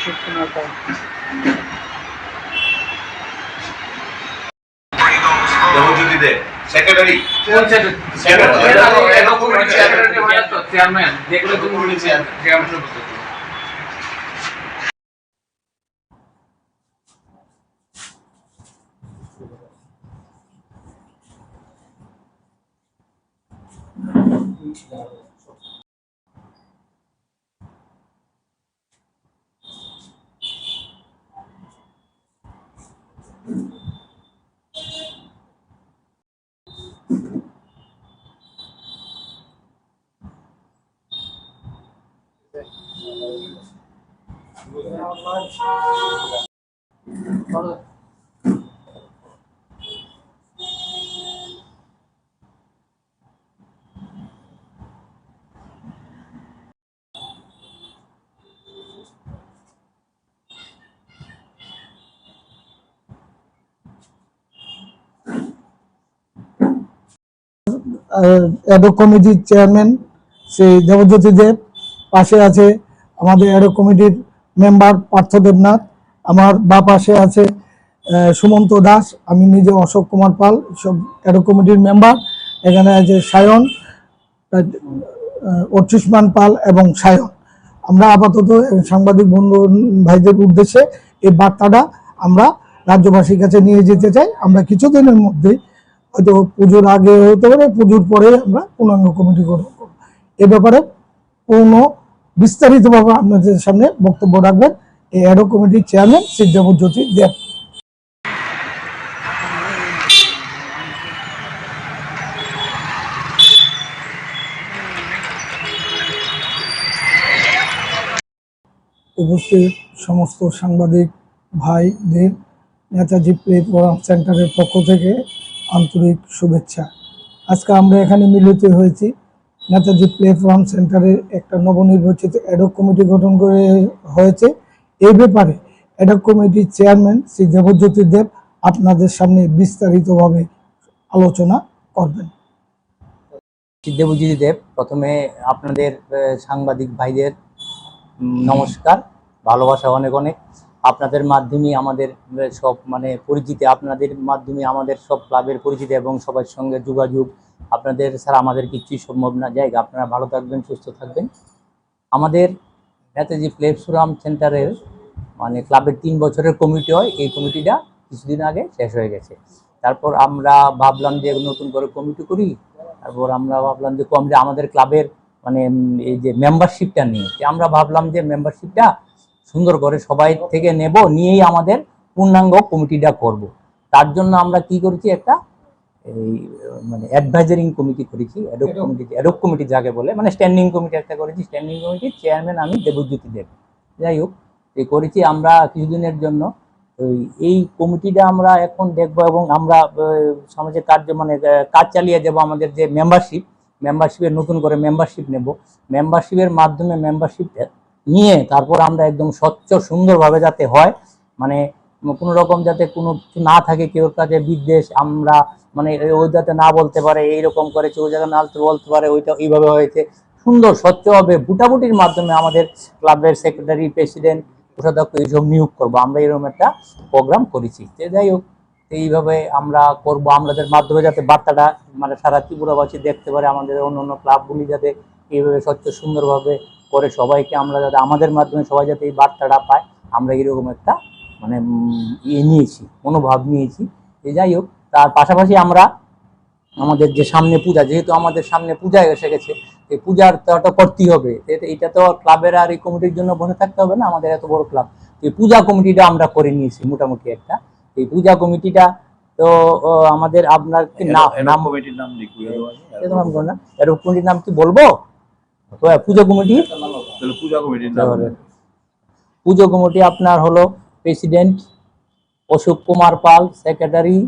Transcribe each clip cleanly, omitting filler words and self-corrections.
অশোক কুমার পাল। দেবজ্যোতি দে secretary chairman যেগুলো তুমি বলেছেন চেয়ারম্যান। অ্যাডক কমিটির চেয়ারম্যান শ্রী দেবজ্যোতি দেব, পাশে আছে আমাদের অ্যাডক কমিটির মেম্বার পার্থ দেবনাথ, আমার বা পাশে আছে সুমন্ত দাস, আমি নিজে অশোক কুমার পাল, সব অ্যাডক কমিটির মেম্বার। এখানে আছে সায়ন, অর্চিষ্মান পাল এবং সায়ন। আমরা আপাতত সাংবাদিক বন্ধু ভাইদের উদ্দেশ্যে এই বার্তাটা আমরা রাজ্যবাসীর কাছে নিয়ে যেতে চাই। আমরা কিছুদিনের মধ্যেই, হয়তো পুজোর আগে হতে পারে, পুজোর পরে আমরা পূর্ণাঙ্গ কমিটি গঠন করব। এ ব্যাপারে বিস্তারিতভাবে আপনাদের সামনে বক্তব্য রাখবেন এই অ্যাডক কমিটির চেয়ারম্যান শ্রী দেবজ্যোতি দেব। উপস্থিত সমস্ত সাংবাদিক ভাইদের নেতাজি প্লে ফোরাম সেন্টারের পক্ষ থেকে আন্তরিক শুভেচ্ছা। আজকে আমরা এখানে মিলিত হয়েছি নেতাজি প্লে ফোরাম সেন্টারের একটা নবনির্বাচিত অ্যাডক কমিটি গঠন করে হয়েছে। এই ব্যাপারে অ্যাডক কমিটির চেয়ারম্যান শ্রী দেবজ্যোতি দেব আপনাদের সামনে বিস্তারিতভাবে আলোচনা করবেন। দেবজ্যোতি দেব, প্রথমে আপনাদের সাংবাদিক ভাইদের নমস্কার, ভালোবাসা অনেক অনেক। আপনাদের মাধ্যমে আমাদের সব পরিচিতি, আপনাদের মাধ্যমে আমাদের সব ক্লাবের পরিচিতি এবং সবার সঙ্গে যোগাযোগ। আপনাদের ছাড়া আমাদের কিছুই সম্ভব না। জায়গা আপনারা ভালো থাকবেন, সুস্থ থাকবেন। আমাদের নেতাজি প্লে ফোরাম সেন্টারের ক্লাবের 3 বছরের কমিটি হয়। এই কমিটিটা কিছুদিন আগে শেষ হয়ে গেছে। তারপর আমরা ভাবলাম যে নতুন করে কমিটি করি। তারপর আমরা ভাবলাম যে আমাদের ক্লাবের এই যে মেম্বারশিপটা নিয়ে আমরা ভাবলাম যে মেম্বারশিপটা সুন্দর করে সবাই থেকে নেব, নিয়েই আমাদের পূর্ণাঙ্গ কমিটিটা করব। তার জন্য আমরা কি করেছি, একটা এই অ্যাডভাইজারিং কমিটি করেছি, অ্যাডক কমিটি যাকে বলে, স্ট্যান্ডিং কমিটি একটা করেছি। স্ট্যান্ডিং কমিটির চেয়ারম্যান আমি দেবজ্যোতি দেব। যাই হোক, এই করেছি আমরা কিছুদিনের জন্য। এই কমিটিটা আমরা এখন দেখব এবং আমরা সমাজের কার্য কাজ চালিয়ে যাব। আমাদের যে মেম্বারশিপের নতুন করে মেম্বারশিপ নেব। মেম্বারশিপের মাধ্যমে মেম্বারশিপটা নিয়ে তারপর আমরা একদম স্বচ্ছ সুন্দরভাবে যাতে হয়, কোনো রকম যাতে কোনো কিছু না থাকে, কেউর কাছে বিদ্বেষ আমরা ওই যাতে না বলতে পারে এইরকম করেছে, ওই জায়গায় না বলতে পারে ওইটা এইভাবে হয়েছে। সুন্দর স্বচ্ছভাবে ভোটাভুটির মাধ্যমে আমাদের ক্লাবের সেক্রেটারি, প্রেসিডেন্ট, কোষাধ্যক্ষ এইসব নিয়োগ করবো। আমরা এরকম একটা প্রোগ্রাম করেছি। যাই হোক, এইভাবে আমরা করব। আমাদের মাধ্যমে যাতে বার্তাটা সারা ত্রিপুরাবাসী দেখতে পারে, আমাদের অন্য ক্লাবগুলি যাতে এইভাবে স্বচ্ছ সুন্দরভাবে করে সবাইকে আমরা যাতে আমাদের মাধ্যমে সবাই যাতে এই বার্তাটা পায়, আমরা এরকম একটা নিয়েছি, মনোভাব নিয়েছি। যাই হোক, তার পাশাপাশি আমরা আমাদের যে সামনে পূজা, যেহেতু আমাদের সামনে পূজা এসে গেছে, এই পূজার তো করতেই হবে। এটা তো ক্লাবের আর এই কমিটির জন্য বসে থাকতে হবে না, আমাদের এত বড় ক্লাব। এই পূজা কমিটিটা আমরা করে নিয়েছি মোটামুটি একটা। এই পূজা কমিটিটা তো আমাদের আপনার নাম কমিটির নাম কমিটির নাম কি বলবো? পুজো কমিটি আপনার হলো president Ashok Kumar Pal, secretary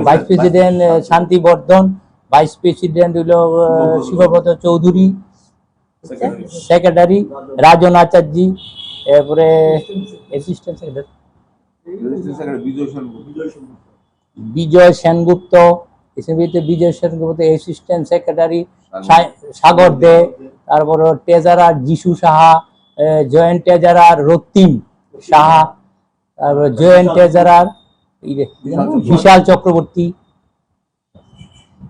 vice president শান্তি বর্ধন, ভাইস প্রেসিডেন্ট হলো শিবব্রত চৌধুরী, সেক্রেটারি রাজন আচার্য, এরপরে অ্যাসিস্ট্যান্ট সেক্রেটারি বিজয় সেনগুপ্ত, বিজয় সেনগুপ্ত অ্যাসিস্ট্যান্ট সেক্রেটারি সাগর দে, তারপর ট্রেজারার যিশু সাহা, জয়েন্ট ট্রেজারার রক্তিম সাহা, তারপর জয়েন্ট ট্রেজারার বিশাল চক্রবর্তী,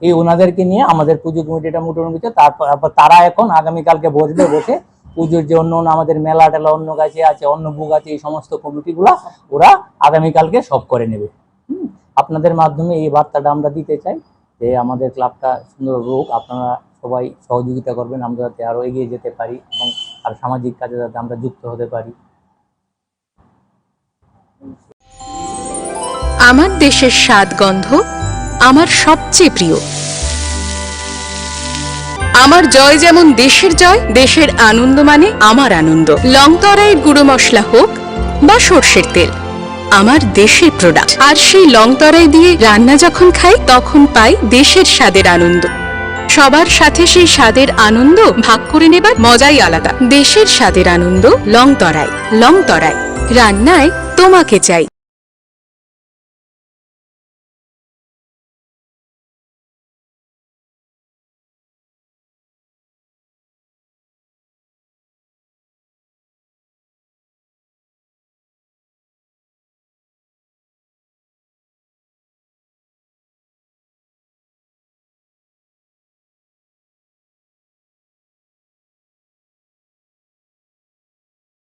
এই ওনাদেরকে নিয়ে আমাদের পুজো কমিটিটা মোটামুটি। তারপর তারা এখন আগামীকালকে বসবে, বসে পুজোর যে অন্য আমাদের মেলা টেলা অন্য কাছে আছে, অন্য বুক আছে, এই সমস্ত কমিটিগুলা ওরা আগামীকালকে সব করে নেবে। আপনাদের মাধ্যমে এই বার্তাটা আমরা দিতে চাই যে আমাদের ক্লাবটা সুন্দর হোক, আপনারা সবাই সহযোগিতা করবেন, আমরা যাতে আরো এগিয়ে যেতে পারি এবং আর সামাজিক কাজে যাতে আমরা যুক্ত হতে পারি। আমার দেশের স্বাদ গন্ধ আমার সবচেয়ে প্রিয়। আমার জয় যেমন দেশের জয়, দেশের আনন্দ মানে আমার আনন্দ। লংতরাইয়ের গুঁড়ো মশলা হোক বা সর্ষের তেল, আমার দেশের প্রোডাক্ট। আর সেই লংতরাই দিয়ে রান্না যখন খাই তখন পাই দেশের স্বাদের আনন্দ। সবার সাথে সেই স্বাদের আনন্দ ভাগ করে নেবার মজাই আলাদা। দেশের স্বাদের আনন্দ লংতরাই। লংতরাই, রান্নায় তোমাকে চাই।